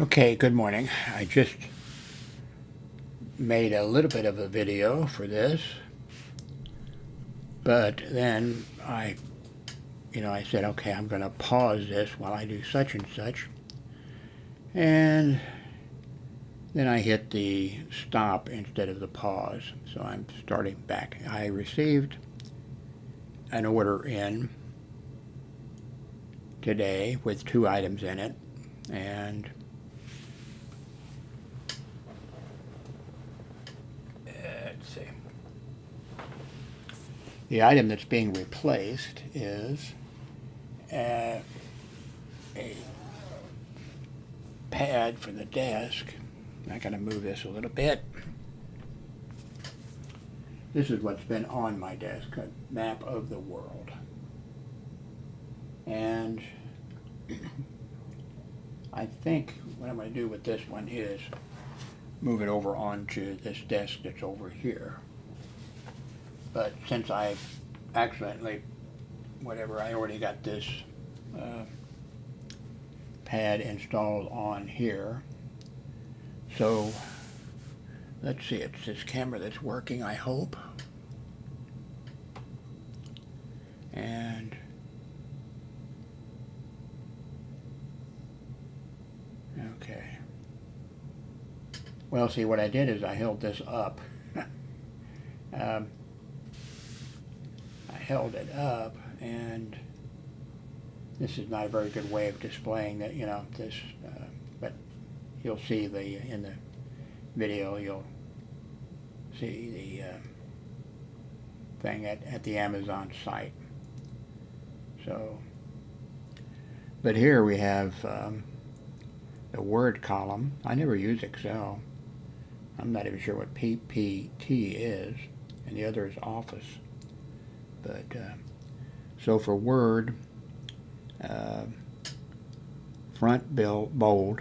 Okay, good morning. I just made a little bit of a video for this, but then I said, okay, I'm going to pause this while I do such and such. And then I hit the stop instead of the pause. So I'm starting back. I received an order in today with 2 items in it. And let's see. The item that's being replaced is a pad for the desk. I'm going to move this a little bit. This is what's been on my desk, a map of the world. And I think what I'm going to do with this one is move it over onto this desk that's over here. But since I accidentally, I already got this pad installed on here. So let's see, it's this camera that's working, I hope. And okay. Well, see, what I did is I held this up. I held it up, and this is not a very good way of displaying that, this, but you'll see in the video, you'll see the thing at the Amazon site. So, but here we have the Word column. I never use Excel. I'm not even sure what PPT is, and the other is Office. But so for Word, front bold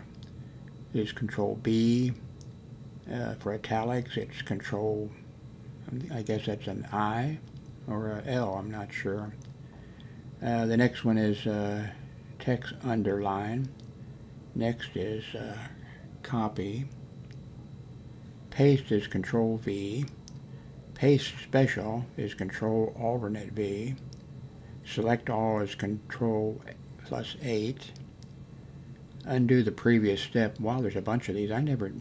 is Control B. For italics, it's Control, I guess that's an I or a L, I'm not sure. The next one is text underline. Next is copy. Paste is Control V. Paste special is Control alternate V. Select all is Control +8. Undo the previous step. Wow, there's a bunch of these. I never,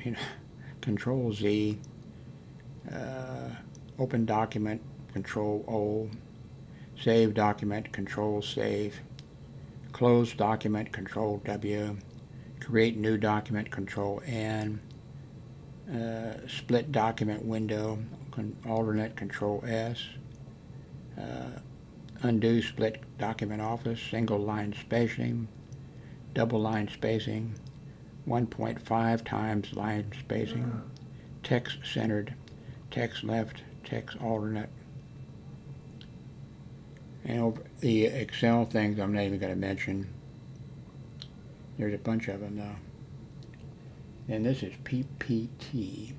Control Z. Open document, Control O. Save document, Control Save. Close document, Control W. Create new document, Control N. Split document window, alternate, Control S. Undo split document office, single line spacing, double line spacing, 1.5 times line spacing, text centered, text left, text alternate. And over the Excel things I'm not even going to mention. There's a bunch of them though. And this is PPT.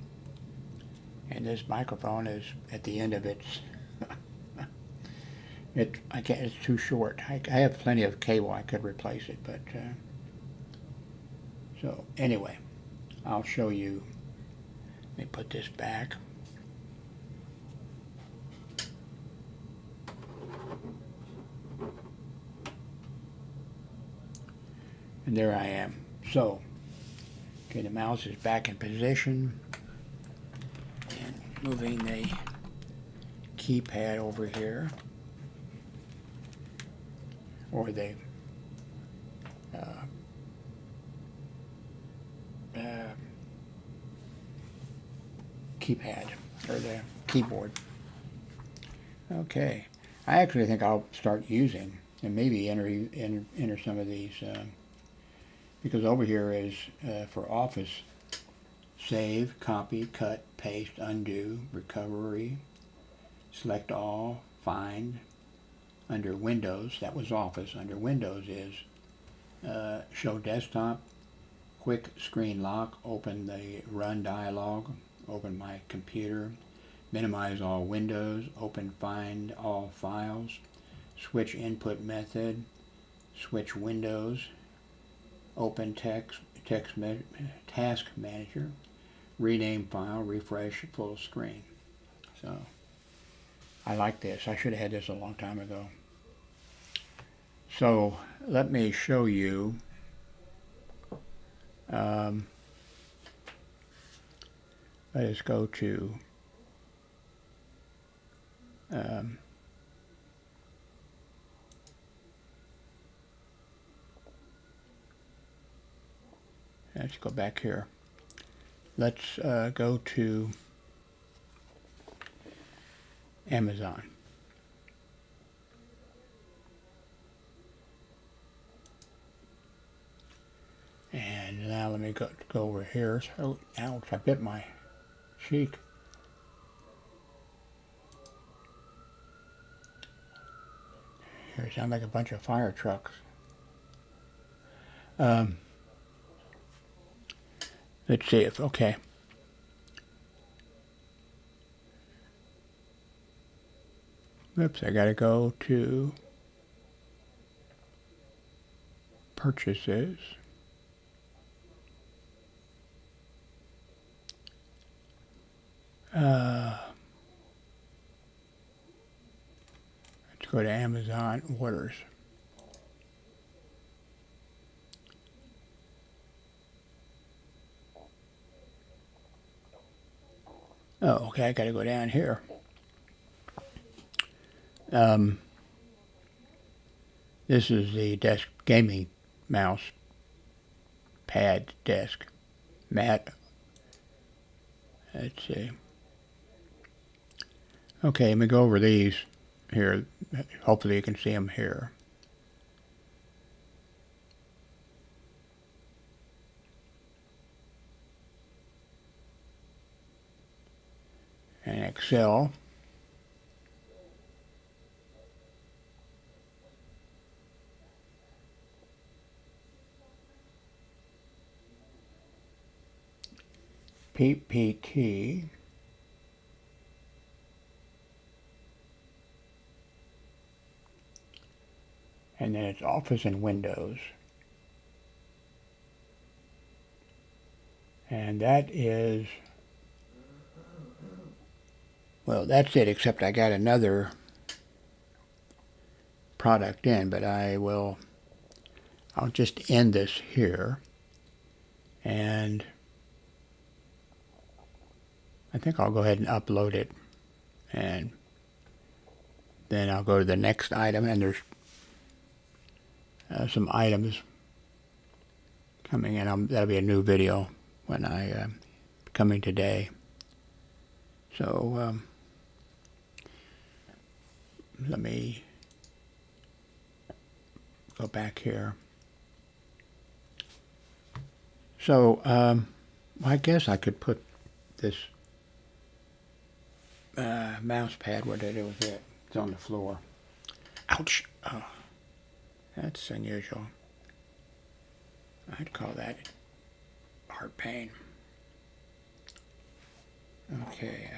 And this microphone is at the end of its it's too short. I have plenty of cable. I could replace it, but so anyway, I'll show you. Let me put this back. And there I am. So, okay, the mouse is back in position, and moving the keypad over here, or the keypad, or the keyboard. Okay, I actually think I'll start using, and maybe enter some of these, because over here is for Office, save, copy, cut, paste, undo, recovery, select all, find. Under Windows, that was Office. Under Windows is show desktop, quick screen lock, open the run dialog, open my computer, minimize all windows, open find all files, switch input method, switch windows, open text, task manager, rename file, refresh full screen. So I like this. I should have had this a long time ago. So let me show you let us go to let's go back here. Let's go to Amazon. And now let me go over here. So, ouch, I bit my cheek. Here, sound like a bunch of fire trucks. Let's see if, okay. Oops, I gotta go to purchases. Let's go to Amazon orders. Oh, okay, I gotta go down here. This is the desk gaming mouse pad desk mat. Let's see. Okay, let me go over these here. Hopefully you can see them here. And Excel. PPT. And then it's Office and Windows. And that is, well, that's it, except I got another product in, but I'll just end this here. And I think I'll go ahead and upload it. And then I'll go to the next item, and there's some items coming in. That'll be a new video when I coming today. So let me go back here. So I guess I could put this mouse pad. What did I do with it? It's on the floor. Ouch! Oh, that's unusual. I'd call that heart pain. Okay.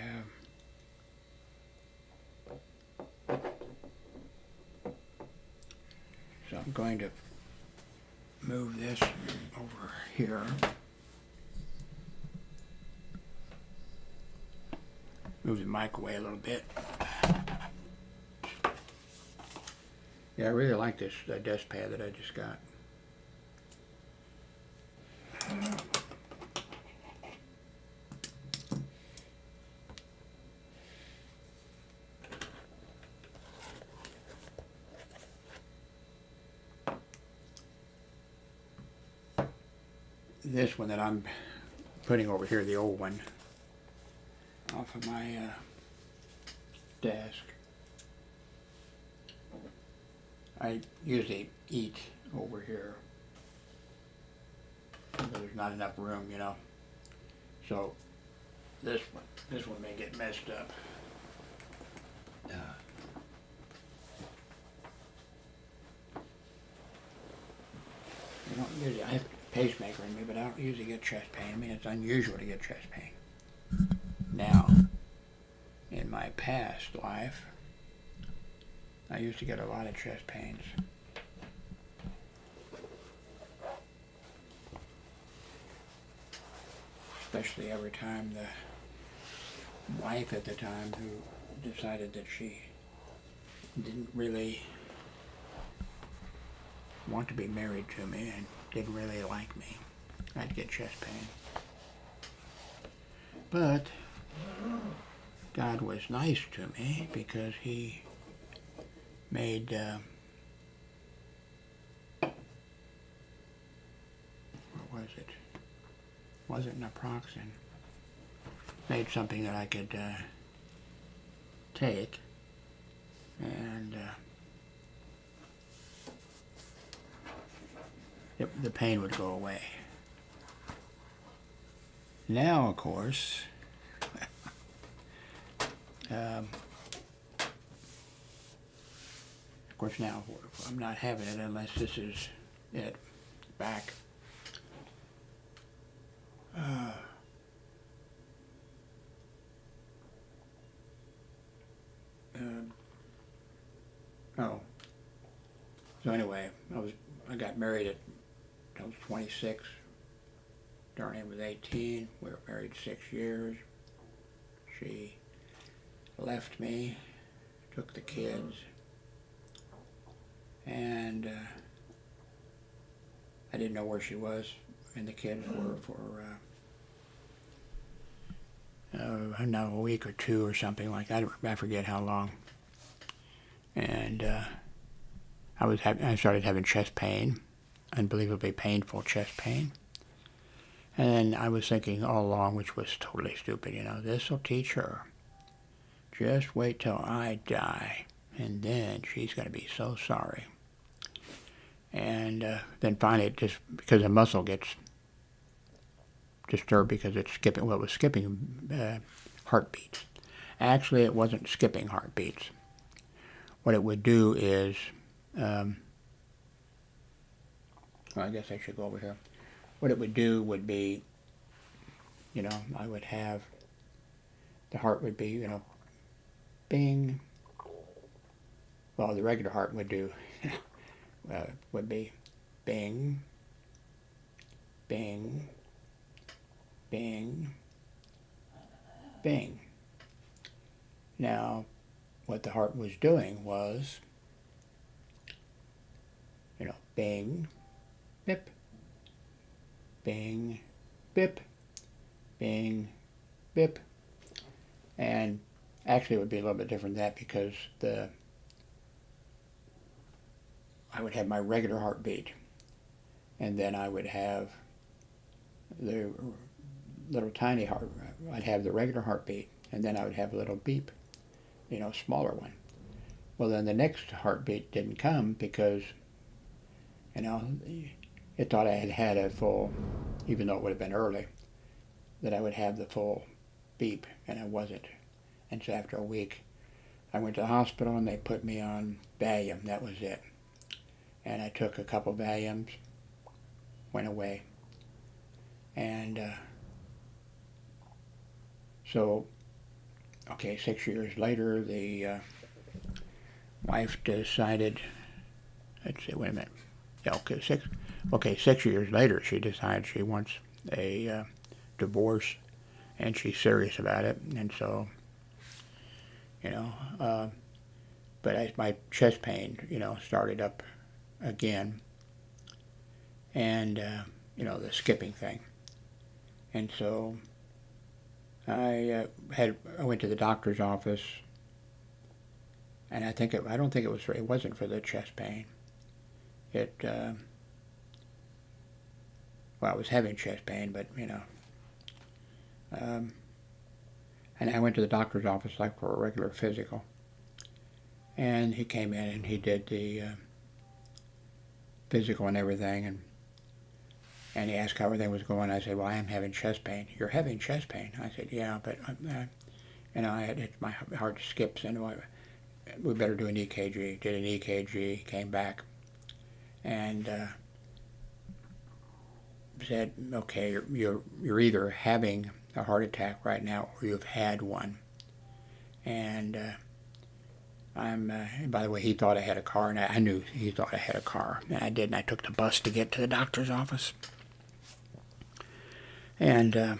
So I'm going to move this over here. Move the mic away a little bit. Yeah, I really like this desk pad that I just got. This one that I'm putting over here, the old one, off of my desk. I usually eat over here. There's not enough room, you know. So this one may get messed up. I don't usually, I have a pacemaker in me, but I don't usually get chest pain. I mean, it's unusual to get chest pain. Now, in my past life, I used to get a lot of chest pains. especially every time the wife at the time who decided that she didn't really want to be married to me and didn't really like me, I'd get chest pain. But God was nice to me because he made what was it? Wasn't naproxen. Made something that I could take, and the pain would go away. Now, of course, now I'm not having it unless this is it. Back. Oh. So anyway, I got married at I was 26. Darlene was 18. We were married 6 years. She left me, took the kids, and I didn't know where she was, and the kids were for a week or two or something like that. I forget how long. And I started having chest pain, unbelievably painful chest pain. And then I was thinking all along, which was totally stupid, this will teach her. Just wait till I die, and then she's going to be so sorry. And then finally, just because the muscle gets disturbed because it's skipping, it was skipping heartbeats. Actually, it wasn't skipping heartbeats. What it would do is, well, I guess I should go over here. What it would do would be, I would have, the heart would be, bing. Well, the regular heart would do, would be bing, bing, bing, bing. Now, what the heart was doing was, bing, bip, bing, bip, bing, bip. And actually it would be a little bit different than that because I would have my regular heartbeat, and then I would have the little tiny heart. I'd have the regular heartbeat, and then I would have a little beep, smaller one. Well, then the next heartbeat didn't come because, it thought I had had a full, even though it would have been early, that I would have the full beep, and I wasn't. And so after a week, I went to the hospital and they put me on Valium. That was it. And I took a couple Valiums, went away. And so, okay, 6 years later, the wife decided, let's see, wait a minute. Yeah, okay, 6 years later, she decided she wants a divorce, and she's serious about it. And so, but my chest pain, started up again, and the skipping thing. And so I went to the doctor's office, and I don't think it wasn't for the chest pain. Well, I was having chest pain, but and I went to the doctor's office like for a regular physical, and he came in and he did the physical and everything, and he asked how everything was going. I said, well, I am having chest pain. You're having chest pain? I said, yeah, but my heart skips, and we better do an EKG. Did an EKG, came back, and said, okay, you're either having a heart attack right now or you've had one. And by the way, he thought I had a car, and I knew he thought I had a car, and I did, and I took the bus to get to the doctor's office. And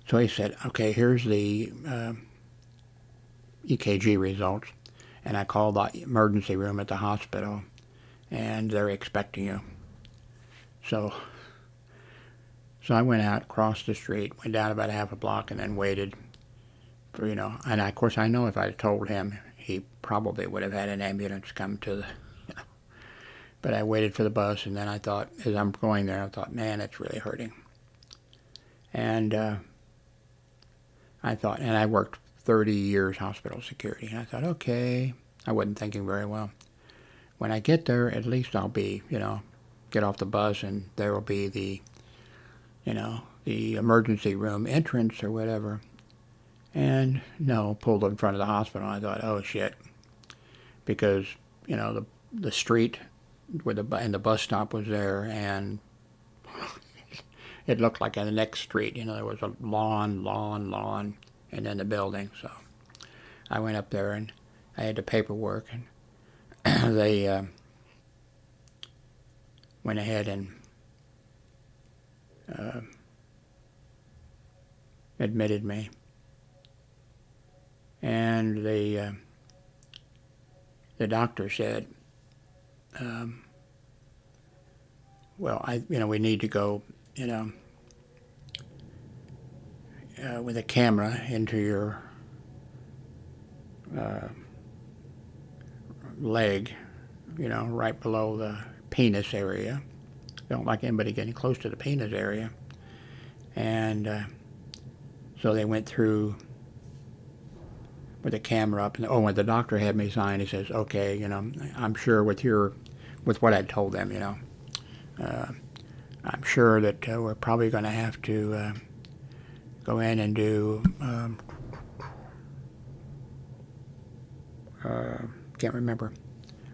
So he said, okay, here's the EKG results. And I called the emergency room at the hospital, and they're expecting you. So I went out, crossed the street, went down about half a block, and then waited for, and of course I know if I had told him, he probably would have had an ambulance come to the, but I waited for the bus, and then I thought, as I'm going there, I thought, man, it's really hurting. And I thought, and I worked 30 years hospital security, and I thought, okay, I wasn't thinking very well. When I get there, at least I'll be, get off the bus, and there will be the, the emergency room entrance or whatever. And no, pulled in front of the hospital. I thought, oh shit, because the street where and the bus stop was there, and it looked like in the next street, there was a lawn, and then the building. So I went up there and I had the paperwork, and they went ahead and admitted me. And the doctor said, well, we need to go, with a camera into your leg, right below the penis area. Don't like anybody getting close to the penis area. And so they went through with the camera up, and when the doctor had me sign, he says, okay, I'm sure with what I told them, I'm sure that we're probably going to have to go in and do, can't remember.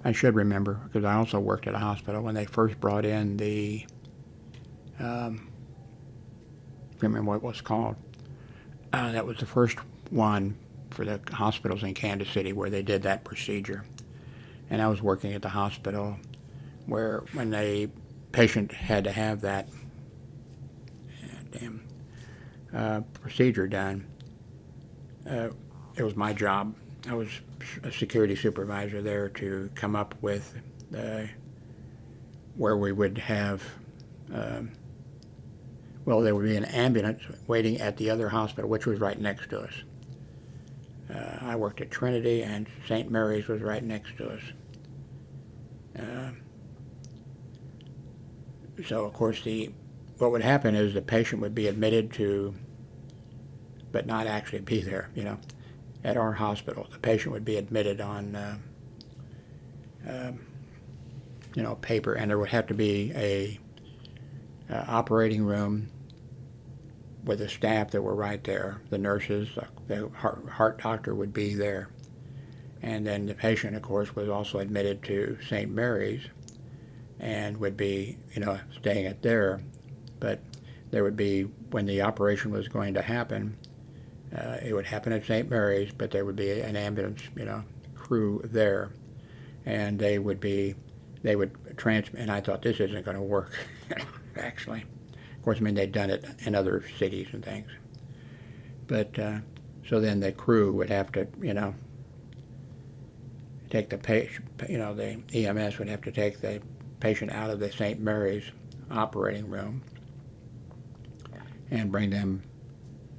I should remember, because I also worked at a hospital when they first brought in the, can't remember what it was called. That was the first one for the hospitals in Kansas City where they did that procedure. And I was working at the hospital where when the patient had to have that procedure done, it was my job. I was a security supervisor there to come up with where we would have, there would be an ambulance waiting at the other hospital, which was right next to us. I worked at Trinity, and St. Mary's was right next to us. So, of course, what would happen is the patient would be admitted to, but not actually be there, at our hospital. The patient would be admitted on, paper, and there would have to be a operating room with the staff that were right there. The nurses, the heart doctor would be there. And then the patient, of course, was also admitted to St. Mary's and would be, staying at there. But there would be, when the operation was going to happen, it would happen at St. Mary's, but there would be an ambulance, crew there. And they would transmit, and I thought, this isn't going to work, actually. Of course, they'd done it in other cities and things. But, so then the crew would have to, take the patient, the EMS would have to take the patient out of the St. Mary's operating room and bring them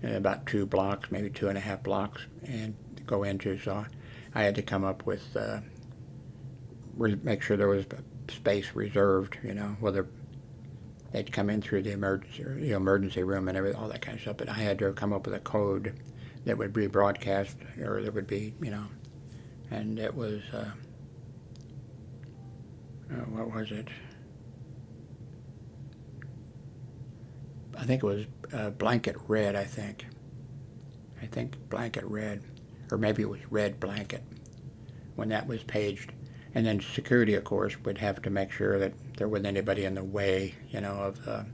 about 2 blocks, maybe 2.5 blocks, and go into. So I had to come up with, make sure there was space reserved, whether they'd come in through the emergency room and everything, all that kind of stuff. But I had to come up with a code that would be broadcast, or that would be, and it was, what was it? I think it was blanket red, I think blanket red, or maybe it was red blanket when that was paged. And then security, of course, would have to make sure that there wasn't anybody in the way, of the,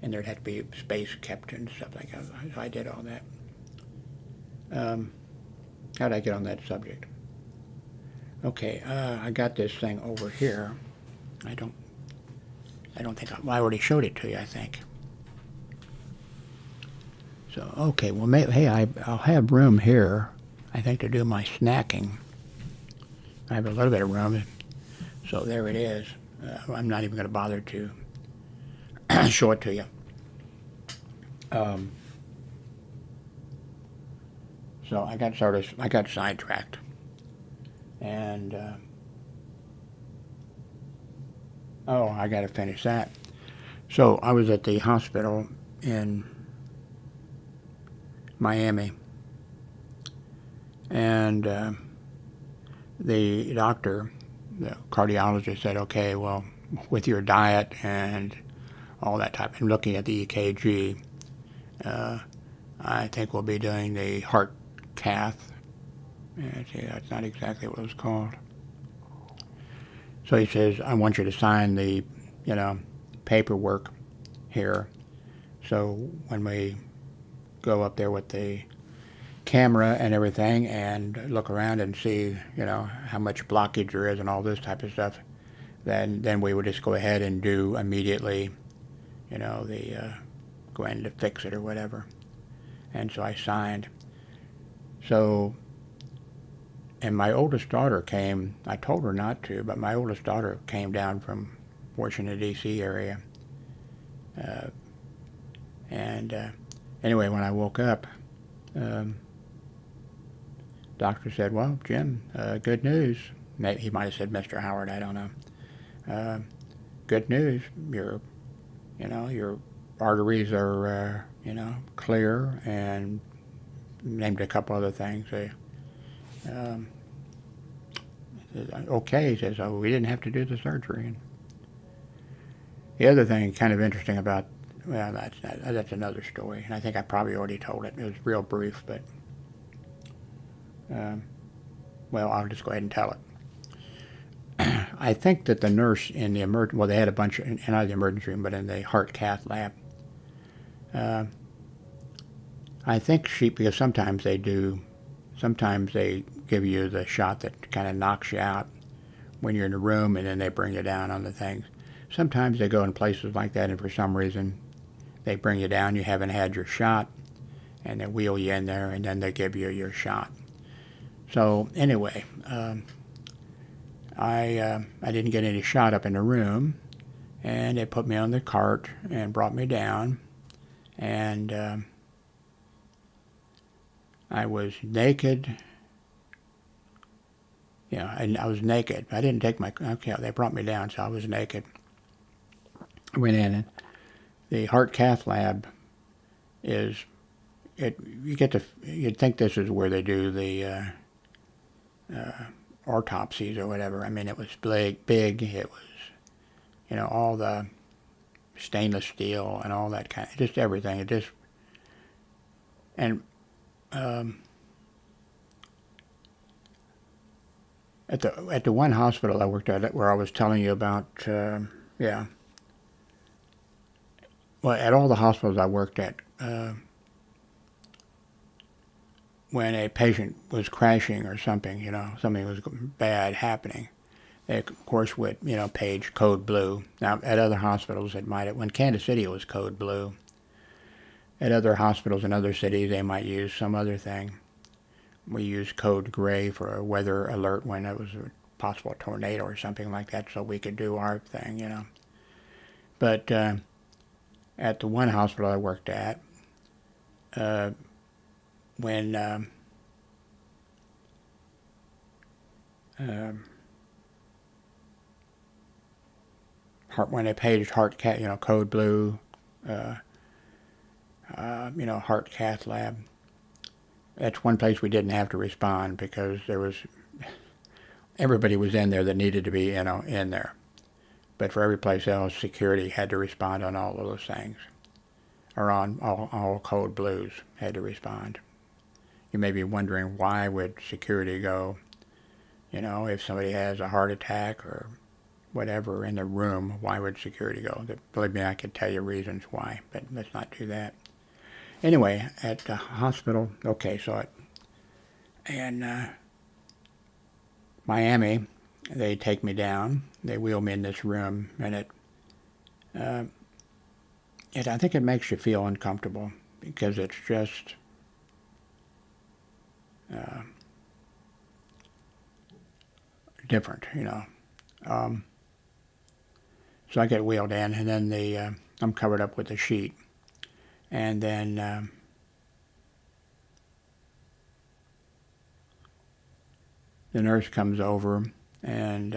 and there'd have to be space kept and stuff like that. So I did all that. How did I get on that subject? Okay, I got this thing over here. I don't think I already showed it to you, I think. So, okay, well, hey, I'll have room here, I think, to do my snacking. I have a little bit of room, so there it is. I'm not even going to bother to show it to you. So I got sidetracked, and oh, I got to finish that. So I was at the hospital in Miami, and the doctor, the cardiologist, said, okay, well, with your diet and all that type, and looking at the EKG, I think we'll be doing the heart cath. See, that's not exactly what it was called. So he says, I want you to sign the, paperwork here. So when we go up there with the camera and everything and look around and see, how much blockage there is and all this type of stuff, then we would just go ahead and do immediately, go in to fix it or whatever. And so I signed. So, and my oldest daughter came, I told her not to, but my oldest daughter came down from Washington, D.C. area. Anyway, when I woke up, doctor said, well, Jim, good news. Maybe he might have said Mr. Howard, I don't know. Good news, your arteries are, clear, and named a couple other things. Okay, he says, oh, we didn't have to do the surgery. And the other thing kind of interesting about, well, that's another story, and I think I probably already told it. It was real brief, but, well, I'll just go ahead and tell it. I think that the nurse in the well, they had a bunch of, not in the emergency room, but in the heart cath lab. I think because sometimes they give you the shot that kind of knocks you out when you're in the room, and then they bring you down on the things. Sometimes they go in places like that, and for some reason they bring you down, you haven't had your shot, and they wheel you in there, and then they give you your shot. So anyway, I didn't get any shot up in the room, and they put me on the cart and brought me down, and I was naked. And I was naked. I didn't take they brought me down, so I was naked. I went in, and the heart cath lab you'd think this is where they do the autopsies or whatever. I mean, it was big. It was, all the stainless steel and all that kind of, just everything. At the one hospital I worked at, where I was telling you about, well, at all the hospitals I worked at, when a patient was crashing or something, something was bad happening, they, of course, would, page code blue. Now, at other hospitals, when Kansas City, it was code blue. At other hospitals in other cities, they might use some other thing. We used code gray for a weather alert when it was a possible tornado or something like that, so we could do our thing, But at the one hospital I worked at, when they paged heart cath, code blue, heart cath lab. That's one place we didn't have to respond because everybody was in there that needed to be, in there. But for every place else, security had to respond on all of those things, or on all code blues had to respond. You may be wondering, why would security go, if somebody has a heart attack or whatever in the room, why would security go? Believe me, I could tell you reasons why, but let's not do that. Anyway, at the hospital, Miami, they take me down, they wheel me in this room, and I think it makes you feel uncomfortable. because it's just different, you know. So I get wheeled in, and then I'm covered up with a sheet, and then the nurse comes over, and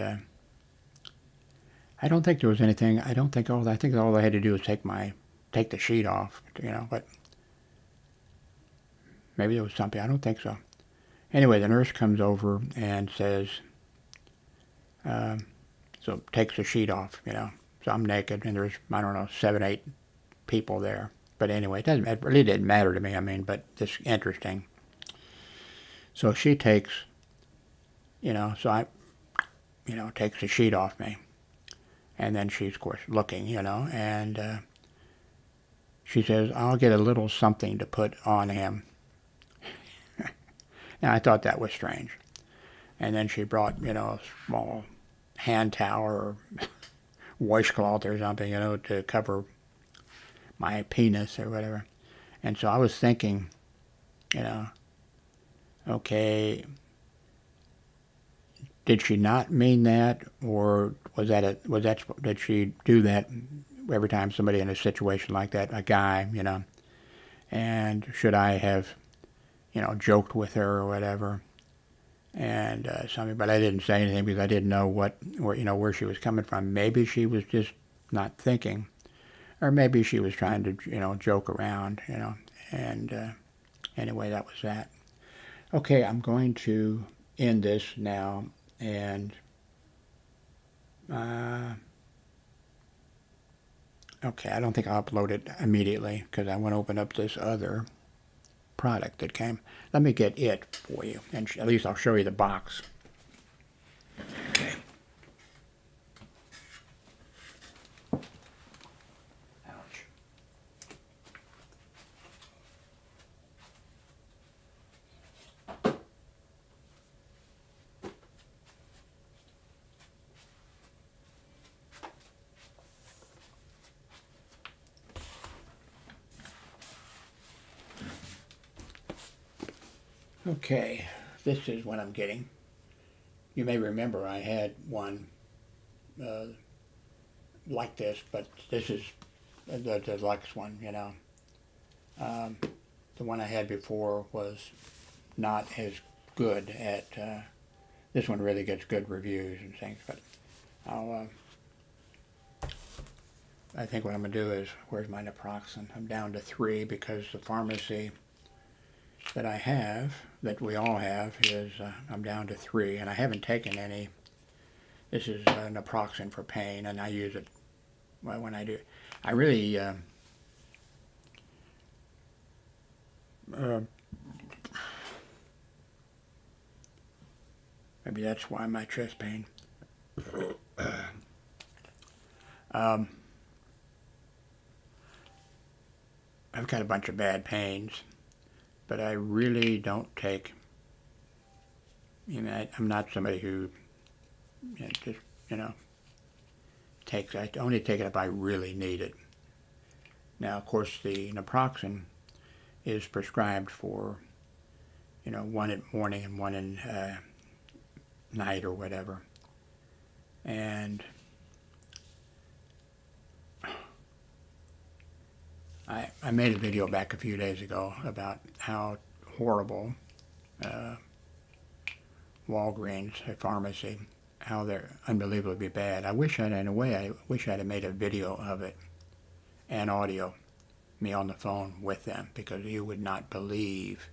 I don't think there was anything. I think all they had to do was take the sheet off, you know. But maybe there was something. I don't think so. Anyway, the nurse comes over and says, so takes the sheet off, you know. So I'm naked, and there's, I don't know, 7, 8 people there. But anyway, it really didn't matter to me. I mean, but it's interesting. So she takes, you know, takes the sheet off me. And then she's, of course, looking, you know, and she says, I'll get a little something to put on him. Now, I thought that was strange. And then she brought, you know, a small hand towel or washcloth or something, you know, to cover my penis or whatever. And so I was thinking, you know, okay, did she not mean that, or did she do that every time somebody in a situation like that, a guy, you know, and should I have, you know, joked with her or whatever, and something, but I didn't say anything because I didn't know where she was coming from. Maybe she was just not thinking, or maybe she was trying to, you know, joke around, you know, and anyway, that was that. Okay, I'm going to end this now, and okay, I don't think I'll upload it immediately because I want to open up this other product that came. Let me get it for you, and at least I'll show you the box. Okay. Ouch. Okay, this is what I'm getting. You may remember I had one like this, but this is the deluxe one, you know. The one I had before was not as good at, this one really gets good reviews and things, but I think what I'm going to do is, where's my naproxen? I'm down to 3 because the pharmacy that I have, that we all have, is I'm down to 3, and I haven't taken any. This is naproxen for pain, and I use it when I do. I really maybe that's why my chest pain. I've got a bunch of bad pains, but I really don't take, you know, I'm not somebody who, you know, just, you know, takes, I only take it if I really need it. Now, of course, the naproxen is prescribed for, you know, 1 in morning and 1 in night or whatever. And I made a video back a few days ago about how horrible Walgreens, a pharmacy, how they're unbelievably bad. I wish I'd have made a video of it and audio, me on the phone with them, because you would not believe.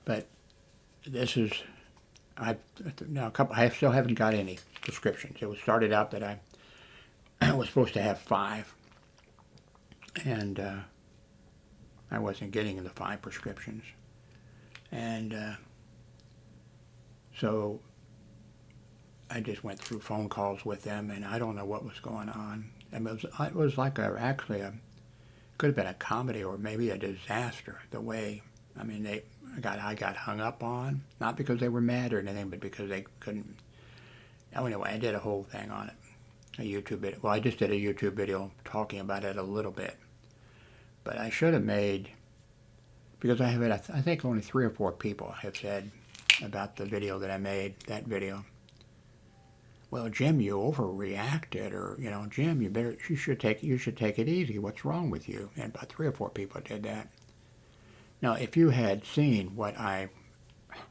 But this is, I still haven't got any prescriptions. It was started out that I was supposed to have 5. And I wasn't getting the 5 prescriptions. And so I just went through phone calls with them, and I don't know what was going on. I mean, it was like could have been a comedy or maybe a disaster, the way, I mean, I got hung up on, not because they were mad or anything, but because they couldn't. Anyway, I did a whole thing on it, a YouTube video. Well, I just did a YouTube video talking about it a little bit. But I should have made, because I have had, I think only 3 or 4 people have said about the video that I made, that video, well, Jim, you overreacted, or, you know, Jim, you should take it easy. What's wrong with you? And about 3 or 4 people did that. Now, if you had seen what I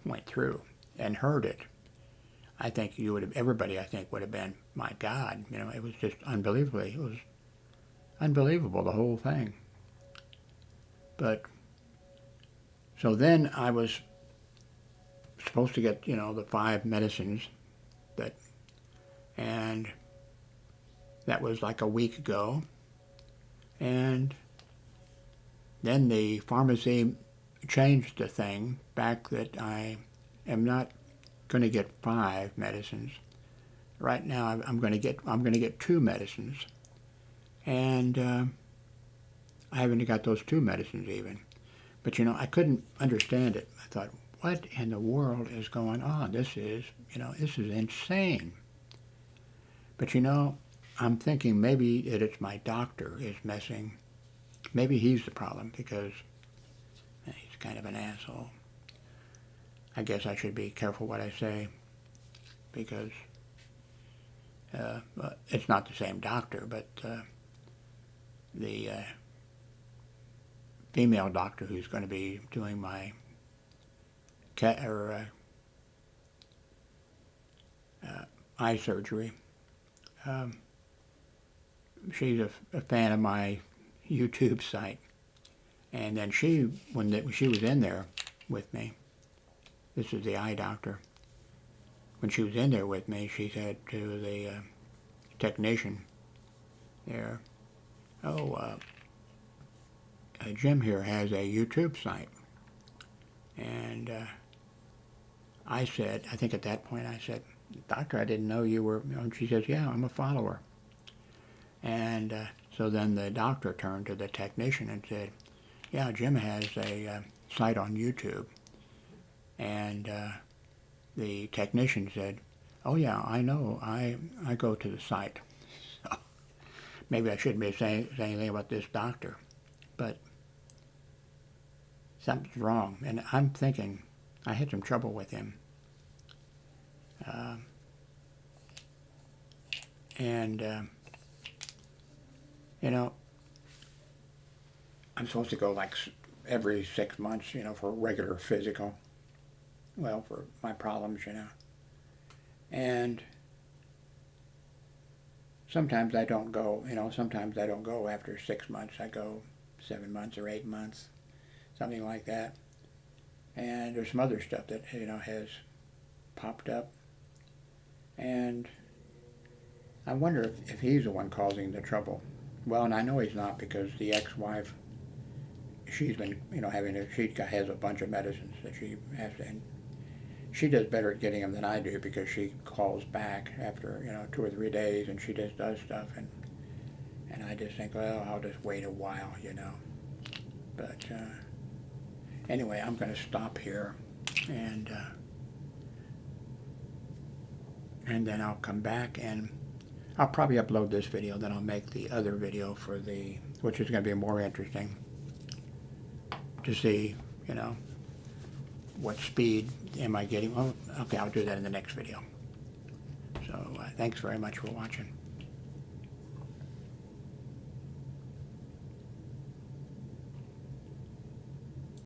went through and heard it, I think you would have, everybody, I think, would have been, my God, you know, it was just unbelievable. It was unbelievable, the whole thing. But, so then I was supposed to get, you know, the 5 medicines that, and that was like a week ago. And then the pharmacy changed the thing back that I am not going to get 5 medicines. Right now I'm going to get 2 medicines. And I haven't got those 2 medicines even. But, you know, I couldn't understand it. I thought, what in the world is going on? This is, you know, this is insane. But, you know, I'm thinking maybe it's my doctor is messing. Maybe he's the problem, because he's kind of an asshole. I guess I should be careful what I say, because it's not the same doctor, but the female doctor who's going to be doing my eye surgery, she's a fan of my YouTube site. And then when she was in there with me, this is the eye doctor, when she was in there with me, she said to the technician there, oh, Jim here has a YouTube site. And I said, I think at that point I said, Doctor, I didn't know you were, and she says, yeah, I'm a follower. And so then the doctor turned to the technician and said, yeah, Jim has a site on YouTube. And the technician said, oh yeah, I know, I go to the site. So maybe I shouldn't be saying anything about this doctor, but something's wrong. And I'm thinking, I had some trouble with him. You know, I'm supposed to go like every 6 months, you know, for a regular physical. Well, for my problems, you know. And sometimes I don't go, you know, sometimes I don't go after 6 months. I go 7 months or 8 months, something like that. And there's some other stuff that, you know, has popped up. And I wonder if he's the one causing the trouble. Well, and I know he's not, because the ex-wife, she's been, you know, she has a bunch of medicines that she has to, and she does better at getting them than I do, because she calls back after, you know, 2 or 3 days, and she just does stuff, and I just think, well, I'll just wait a while, you know. But anyway, I'm going to stop here, and then I'll come back, and I'll probably upload this video, then I'll make the other video for which is going to be more interesting, to see, you know, what speed am I getting. Well, okay, I'll do that in the next video. So thanks very much for watching.